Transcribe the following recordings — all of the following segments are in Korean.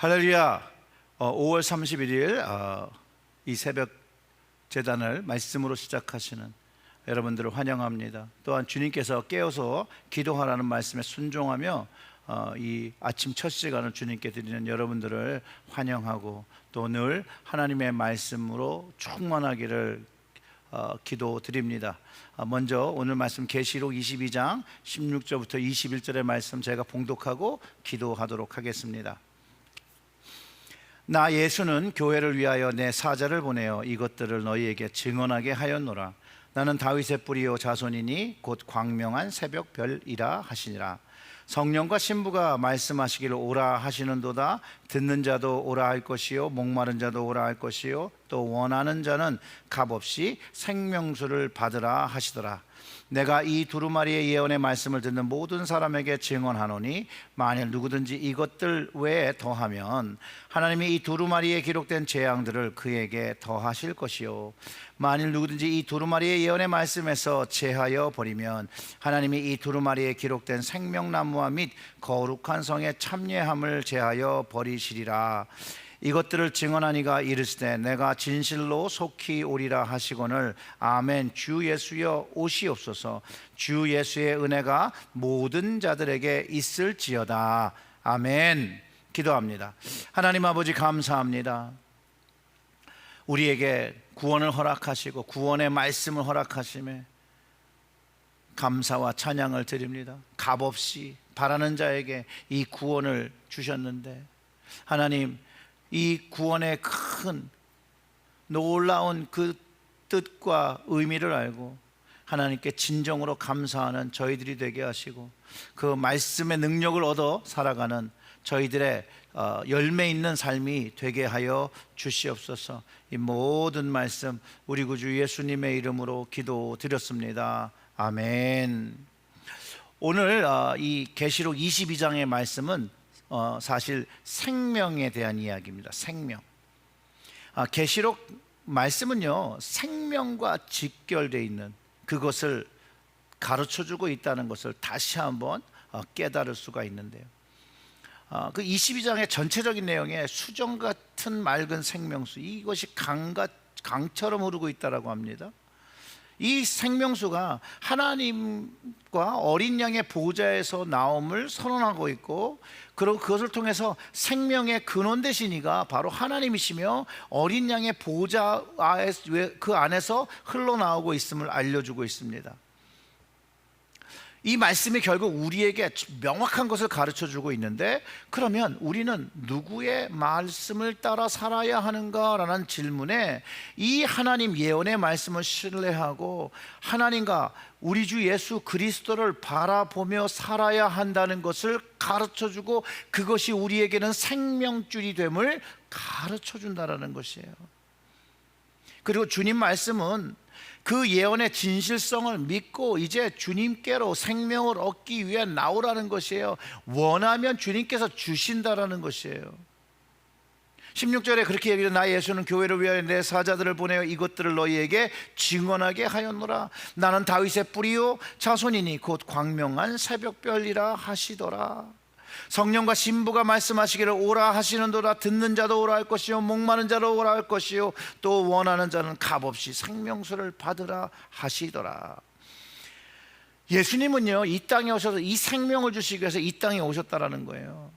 할렐루야. 5월 31일 이 새벽 제단을 말씀으로 시작하시는 여러분들을 환영합니다. 또한 주님께서 깨어서 기도하라는 말씀에 순종하며 이 아침 첫 시간을 주님께 드리는 여러분들을 환영하고 또 늘 하나님의 말씀으로 충만하기를 기도드립니다. 먼저 오늘 말씀 계시록 22장 16절부터 21절의 말씀 제가 봉독하고 기도하도록 하겠습니다. 나 예수는 교회를 위하여 내 사자를 보내어 이것들을 너희에게 증언하게 하였노라. 나는 다윗의 뿌리요 자손이니 곧 광명한 새벽별이라 하시니라. 성령과 신부가 말씀하시기를 오라 하시는도다. 듣는 자도 오라 할 것이요 목마른 자도 오라 할 것이요 또 원하는 자는 값없이 생명수를 받으라 하시더라. 내가 이 두루마리의 예언의 말씀을 듣는 모든 사람에게 증언하노니 만일 누구든지 이것들 외에 더하면 하나님이 이 두루마리에 기록된 재앙들을 그에게 더하실 것이요 만일 누구든지 이 두루마리의 예언의 말씀에서 제하여 버리면 하나님이 이 두루마리에 기록된 생명나무와 및 거룩한 성의 참여함을 제하여 버리시리라. 이것들을 증언하니가 이르시되 내가 진실로 속히 오리라 하시거늘 아멘. 주 예수여 오시옵소서. 주 예수의 은혜가 모든 자들에게 있을지어다. 아멘. 기도합니다. 하나님 아버지 감사합니다. 우리에게 구원을 허락하시고 구원의 말씀을 허락하심에 감사와 찬양을 드립니다. 값없이 바라는 자에게 이 구원을 주셨는데 하나님, 이 구원의 큰 놀라운 그 뜻과 의미를 알고 하나님께 진정으로 감사하는 저희들이 되게 하시고 그 말씀의 능력을 얻어 살아가는 저희들의 열매 있는 삶이 되게 하여 주시옵소서. 이 모든 말씀 우리 구주 예수님의 이름으로 기도드렸습니다. 아멘. 오늘 이 계시록 22장의 말씀은 사실 생명에 대한 이야기입니다. 생명. 계시록 말씀은요 생명과 직결되어 있는 그것을 가르쳐주고 있다는 것을 다시 한번 깨달을 수가 있는데요. 그 22장의 전체적인 내용에 수정 같은 맑은 생명수, 이것이 강처럼 흐르고 있다라고 합니다. 이 생명수가 하나님과 어린 양의 보좌에서 나옴을 선언하고 있고, 그리고 그것을 통해서 생명의 근원 되시니가 바로 하나님이시며 어린 양의 보좌 그 안에서 흘러나오고 있음을 알려주고 있습니다. 이 말씀이 결국 우리에게 명확한 것을 가르쳐주고 있는데, 그러면 우리는 누구의 말씀을 따라 살아야 하는가라는 질문에 이 하나님 예언의 말씀을 신뢰하고 하나님과 우리 주 예수 그리스도를 바라보며 살아야 한다는 것을 가르쳐주고, 그것이 우리에게는 생명줄이 됨을 가르쳐준다는 것이에요. 그리고 주님 말씀은 그 예언의 진실성을 믿고 이제 주님께로 생명을 얻기 위해 나오라는 것이에요. 원하면 주님께서 주신다라는 것이에요. 16절에 그렇게 얘기해요. 나 예수는 교회를 위하여 내 사자들을 보내어 이것들을 너희에게 증언하게 하였노라. 나는 다윗의 뿌리요 자손이니 곧 광명한 새벽별이라 하시더라. 성령과 신부가 말씀하시기를 오라 하시는도다. 듣는 자도 오라 할 것이요 목마른 자도 오라 할 것이요 또 원하는 자는 값없이 생명수를 받으라 하시더라. 예수님은요 이 땅에 오셔서 이 생명을 주시기 위해서 이 땅에 오셨다라는 거예요.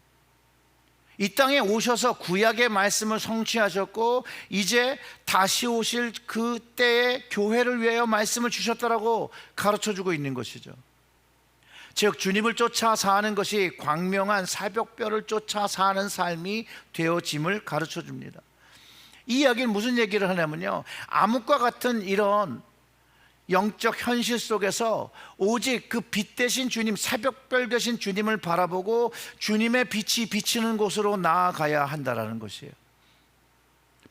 이 땅에 오셔서 구약의 말씀을 성취하셨고 이제 다시 오실 그 때에 교회를 위하여 말씀을 주셨다라고 가르쳐주고 있는 것이죠. 즉 주님을 쫓아 사는 것이 광명한 새벽별을 쫓아 사는 삶이 되어짐을 가르쳐줍니다. 이 이야기는 무슨 얘기를 하냐면요, 암흑과 같은 이런 영적 현실 속에서 오직 그 빛 대신 주님, 새벽별 대신 주님을 바라보고 주님의 빛이 비치는 곳으로 나아가야 한다는 것이에요.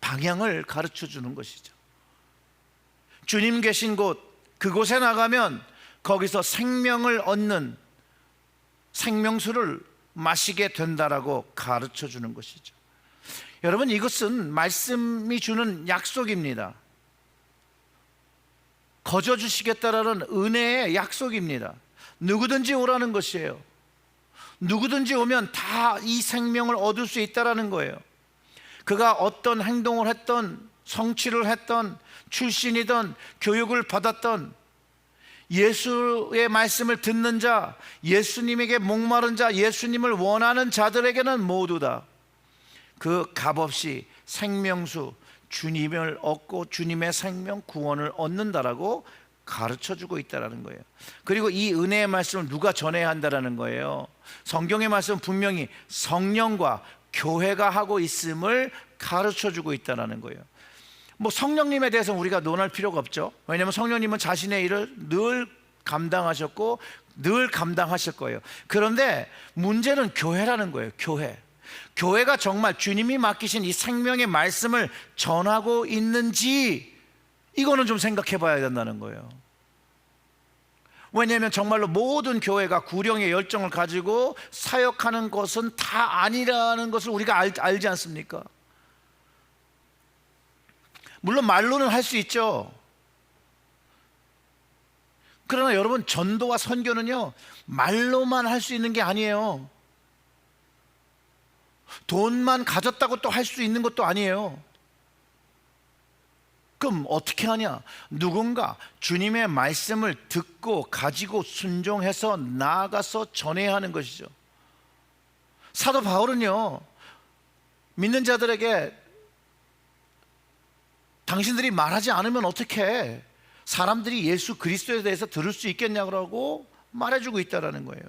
방향을 가르쳐주는 것이죠. 주님 계신 곳, 그곳에 나가면 거기서 생명을 얻는 생명수를 마시게 된다라고 가르쳐 주는 것이죠. 여러분, 이것은 말씀이 주는 약속입니다. 거저 주시겠다라는 은혜의 약속입니다. 누구든지 오라는 것이에요. 누구든지 오면 다 이 생명을 얻을 수 있다라는 거예요. 그가 어떤 행동을 했던, 성취를 했던, 출신이든 교육을 받았던, 예수의 말씀을 듣는 자, 예수님에게 목마른 자, 예수님을 원하는 자들에게는 모두 다 그 값없이 생명수 주님을 얻고 주님의 생명 구원을 얻는다라고 가르쳐주고 있다는 거예요. 그리고 이 은혜의 말씀을 누가 전해야 한다는 거예요. 성경의 말씀은 분명히 성령과 교회가 하고 있음을 가르쳐주고 있다는 거예요. 뭐 성령님에 대해서 우리가 논할 필요가 없죠. 왜냐하면 성령님은 자신의 일을 늘 감당하셨고 늘 감당하실 거예요. 그런데 문제는 교회라는 거예요. 교회가 정말 주님이 맡기신 이 생명의 말씀을 전하고 있는지, 이거는 좀 생각해 봐야 된다는 거예요. 왜냐하면 정말로 모든 교회가 구령의 열정을 가지고 사역하는 것은 다 아니라는 것을 우리가 알지 않습니까? 물론 말로는 할 수 있죠. 그러나 여러분, 전도와 선교는요, 말로만 할 수 있는 게 아니에요. 돈만 가졌다고 또 할 수 있는 것도 아니에요. 그럼 어떻게 하냐? 누군가 주님의 말씀을 듣고 가지고 순종해서 나아가서 전해야 하는 것이죠. 사도 바울은요, 믿는 자들에게 당신들이 말하지 않으면 어떻게 사람들이 예수 그리스도에 대해서 들을 수 있겠냐고 말해주고 있다는 거예요.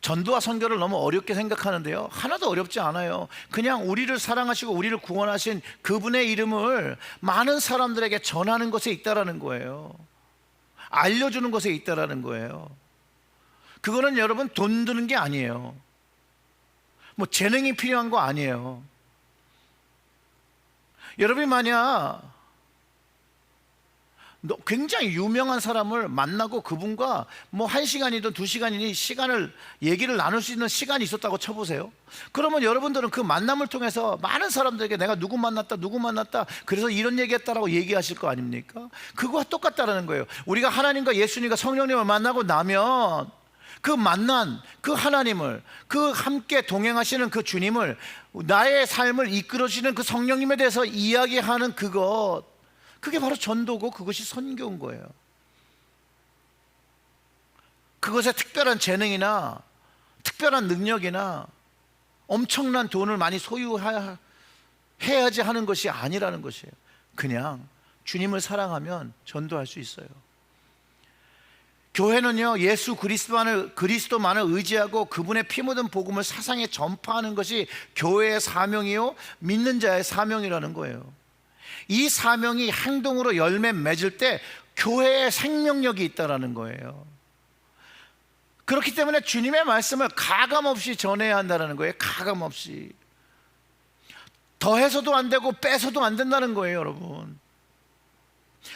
전도와 선교를 너무 어렵게 생각하는데요, 하나도 어렵지 않아요. 그냥 우리를 사랑하시고 우리를 구원하신 그분의 이름을 많은 사람들에게 전하는 것에 있다라는 거예요. 알려주는 것에 있다라는 거예요. 그거는 여러분 돈 드는 게 아니에요. 뭐 재능이 필요한 거 아니에요. 여러분이 만약 굉장히 유명한 사람을 만나고 그분과 뭐 1시간이든 2시간이니 시간을 얘기를 나눌 수 있는 시간이 있었다고 쳐보세요. 그러면 여러분들은 그 만남을 통해서 많은 사람들에게 내가 누구 만났다 그래서 이런 얘기했다라고 얘기하실 거 아닙니까? 그거와 똑같다라는 거예요. 우리가 하나님과 예수님과 성령님을 만나고 나면 그 만난 그 하나님을, 그 함께 동행하시는 그 주님을, 나의 삶을 이끌어주시는 그 성령님에 대해서 이야기하는 그것, 그게 바로 전도고 그것이 선교인 거예요. 그것에 특별한 재능이나 특별한 능력이나 엄청난 돈을 많이 소유해야지 하는 것이 아니라는 것이에요. 그냥 주님을 사랑하면 전도할 수 있어요. 교회는요, 예수 그리스도만을 의지하고 그분의 피 묻은 복음을 세상에 전파하는 것이 교회의 사명이요, 믿는 자의 사명이라는 거예요. 이 사명이 행동으로 열매 맺을 때 교회의 생명력이 있다는 거예요. 그렇기 때문에 주님의 말씀을 가감없이 전해야 한다는 거예요. 가감없이. 더해서도 안 되고 빼서도 안 된다는 거예요, 여러분.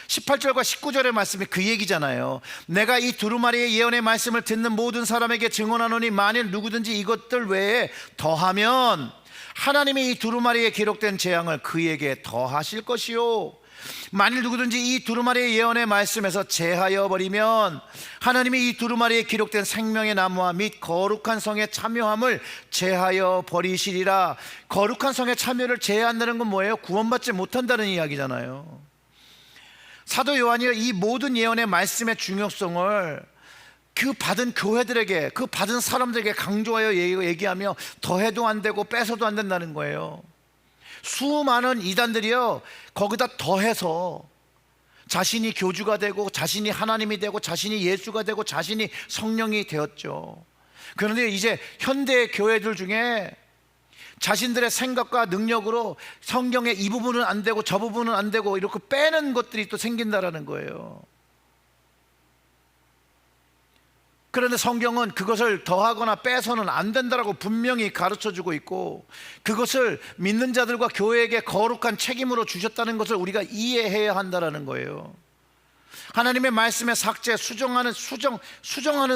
18절과 19절의 말씀이 그 얘기잖아요. 내가 이 두루마리의 예언의 말씀을 듣는 모든 사람에게 증언하노니 만일 누구든지 이것들 외에 더하면 하나님이 이 두루마리에 기록된 재앙을 그에게 더하실 것이요, 만일 누구든지 이 두루마리의 예언의 말씀에서 제하여 버리면 하나님이 이 두루마리에 기록된 생명의 나무와 및 거룩한 성의 참여함을 제하여 버리시리라. 거룩한 성의 참여를 제한다는 건 뭐예요? 구원받지 못한다는 이야기잖아요. 사도 요한이 이 모든 예언의 말씀의 중요성을 그 받은 교회들에게, 그 받은 사람들에게 강조하여 얘기하며 더해도 안 되고 빼서도 안 된다는 거예요. 수많은 이단들이요, 거기다 더해서 자신이 교주가 되고 자신이 하나님이 되고 자신이 예수가 되고 자신이 성령이 되었죠. 그런데 이제 현대 교회들 중에 자신들의 생각과 능력으로 성경의 이 부분은 안 되고 저 부분은 안 되고 이렇게 빼는 것들이 또 생긴다라는 거예요. 그런데 성경은 그것을 더하거나 빼서는 안 된다라고 분명히 가르쳐주고 있고, 그것을 믿는 자들과 교회에게 거룩한 책임으로 주셨다는 것을 우리가 이해해야 한다라는 거예요. 하나님의 말씀에 삭제, 수정하는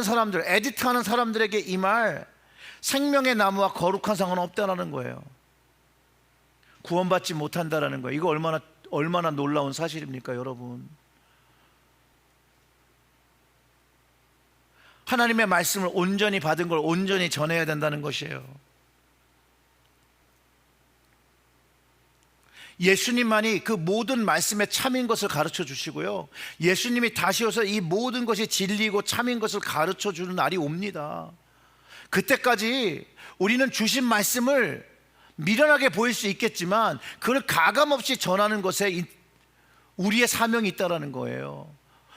사람들, 에디트하는 사람들에게 이 말, 생명의 나무와 거룩한 성은 없다라는 거예요. 구원받지 못한다라는 거예요. 이거 얼마나 놀라운 사실입니까, 여러분? 하나님의 말씀을 온전히 받은 걸 온전히 전해야 된다는 것이에요. 예수님만이 그 모든 말씀에 참인 것을 가르쳐 주시고요, 예수님이 다시 오셔서 이 모든 것이 진리고 참인 것을 가르쳐 주는 날이 옵니다. 그때까지 우리는 주신 말씀을 미련하게 보일 수 있겠지만 그걸 가감없이 전하는 것에 우리의 사명이 있다는 거예요.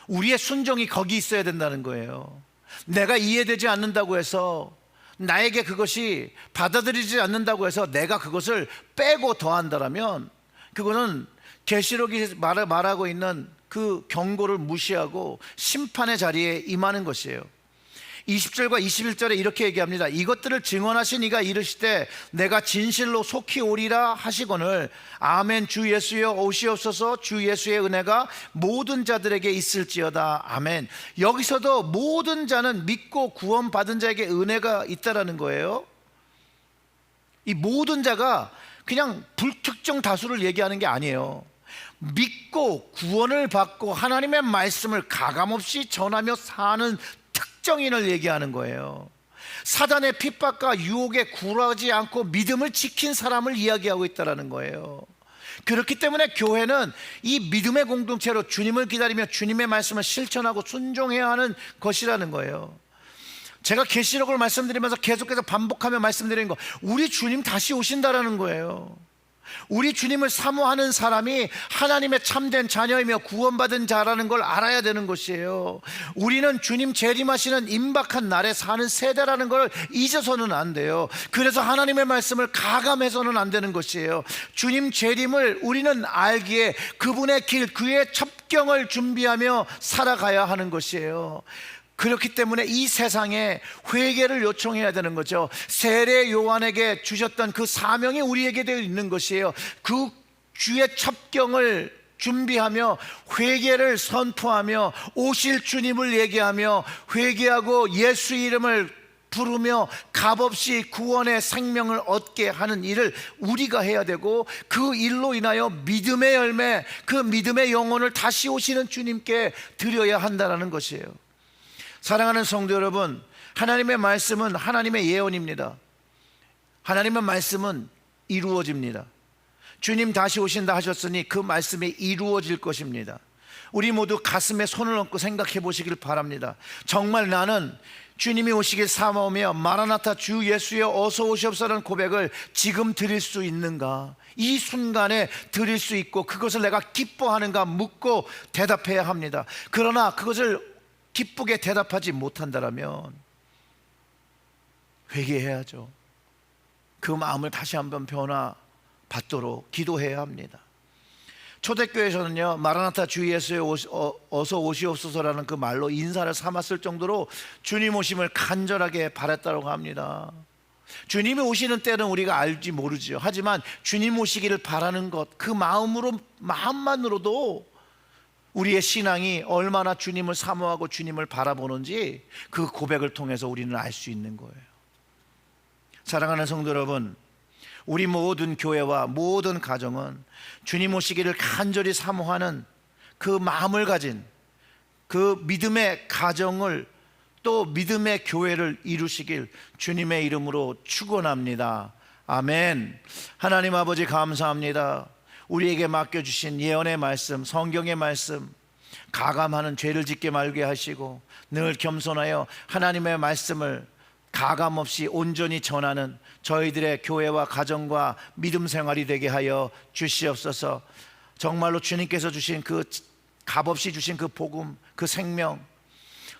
우리의 순종이 거기 있어야 된다는 거예요. 내가 이해되지 않는다고 해서, 나에게 그것이 받아들이지 않는다고 해서 내가 그것을 빼고 더한다면 그거는 계시록이 말하고 있는 그 경고를 무시하고 심판의 자리에 임하는 것이에요. 20절과 21절에 이렇게 얘기합니다. 이것들을 증언하신 이가 이르시되 내가 진실로 속히 오리라 하시거늘 아멘. 주 예수여 오시옵소서. 주 예수의 은혜가 모든 자들에게 있을지어다. 아멘. 여기서도 모든 자는 믿고 구원받은 자에게 은혜가 있다라는 거예요. 이 모든 자가 그냥 불특정 다수를 얘기하는 게 아니에요. 믿고 구원을 받고 하나님의 말씀을 가감없이 전하며 사는 특정인을 얘기하는 거예요. 사단의 핍박과 유혹에 굴하지 않고 믿음을 지킨 사람을 이야기하고 있다는 거예요. 그렇기 때문에 교회는 이 믿음의 공동체로 주님을 기다리며 주님의 말씀을 실천하고 순종해야 하는 것이라는 거예요. 제가 계시록을 말씀드리면서 계속해서 반복하며 말씀드리는 거, 우리 주님 다시 오신다라는 거예요. 우리 주님을 사모하는 사람이 하나님의 참된 자녀이며 구원받은 자라는 걸 알아야 되는 것이에요. 우리는 주님 재림하시는 임박한 날에 사는 세대라는 걸 잊어서는 안 돼요. 그래서 하나님의 말씀을 가감해서는 안 되는 것이에요. 주님 재림을 우리는 알기에 그분의 길, 그의 첩경을 준비하며 살아가야 하는 것이에요. 그렇기 때문에 이 세상에 회개를 요청해야 되는 거죠. 세례 요한에게 주셨던 그 사명이 우리에게도 있는 것이에요. 그 주의 첩경을 준비하며 회개를 선포하며 오실 주님을 얘기하며 회개하고 예수 이름을 부르며 값없이 구원의 생명을 얻게 하는 일을 우리가 해야 되고, 그 일로 인하여 믿음의 열매, 그 믿음의 영혼을 다시 오시는 주님께 드려야 한다는 것이에요. 사랑하는 성도 여러분, 하나님의 말씀은 하나님의 예언입니다. 하나님의 말씀은 이루어집니다. 주님 다시 오신다 하셨으니 그 말씀이 이루어질 것입니다. 우리 모두 가슴에 손을 얹고 생각해 보시길 바랍니다. 정말 나는 주님이 오시길 사모하며 마라나타 주 예수여 어서 오시옵소서라는 고백을 지금 드릴 수 있는가? 이 순간에 드릴 수 있고 그것을 내가 기뻐하는가 묻고 대답해야 합니다. 그러나 그것을 기쁘게 대답하지 못한다면 회개해야죠. 그 마음을 다시 한번 변화받도록 기도해야 합니다. 초대교회에서는요, 마라나타 주 예수여 어서 오시옵소서라는 그 말로 인사를 삼았을 정도로 주님 오심을 간절하게 바랐다고 합니다. 주님이 오시는 때는 우리가 알지 모르죠. 하지만 주님 오시기를 바라는 것, 그 마음만으로도 우리의 신앙이 얼마나 주님을 사모하고 주님을 바라보는지 그 고백을 통해서 우리는 알 수 있는 거예요. 사랑하는 성도 여러분, 우리 모든 교회와 모든 가정은 주님 오시기를 간절히 사모하는 그 마음을 가진 그 믿음의 가정을, 또 믿음의 교회를 이루시길 주님의 이름으로 축원합니다. 아멘. 하나님 아버지 감사합니다. 우리에게 맡겨주신 예언의 말씀, 성경의 말씀, 가감하는 죄를 짓게 말게 하시고 늘 겸손하여 하나님의 말씀을 가감없이 온전히 전하는 저희들의 교회와 가정과 믿음 생활이 되게 하여 주시옵소서. 정말로 주님께서 주신 그 값없이 주신 그 복음, 그 생명,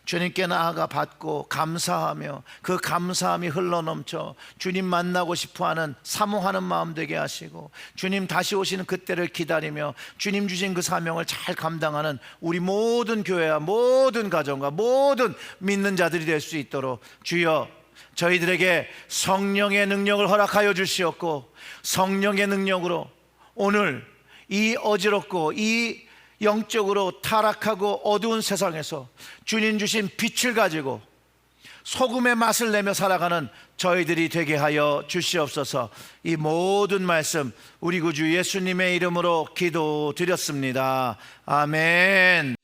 주님께 나아가 받고 감사하며 그 감사함이 흘러넘쳐 주님 만나고 싶어하는 사모하는 마음 되게 하시고, 주님 다시 오시는 그때를 기다리며 주님 주신 그 사명을 잘 감당하는 우리 모든 교회와 모든 가정과 모든 믿는 자들이 될 수 있도록 주여 저희들에게 성령의 능력을 허락하여 주시옵고, 성령의 능력으로 오늘 이 어지럽고 이 영적으로 타락하고 어두운 세상에서 주님 주신 빛을 가지고 소금의 맛을 내며 살아가는 저희들이 되게 하여 주시옵소서. 이 모든 말씀 우리 구주 예수님의 이름으로 기도드렸습니다. 아멘.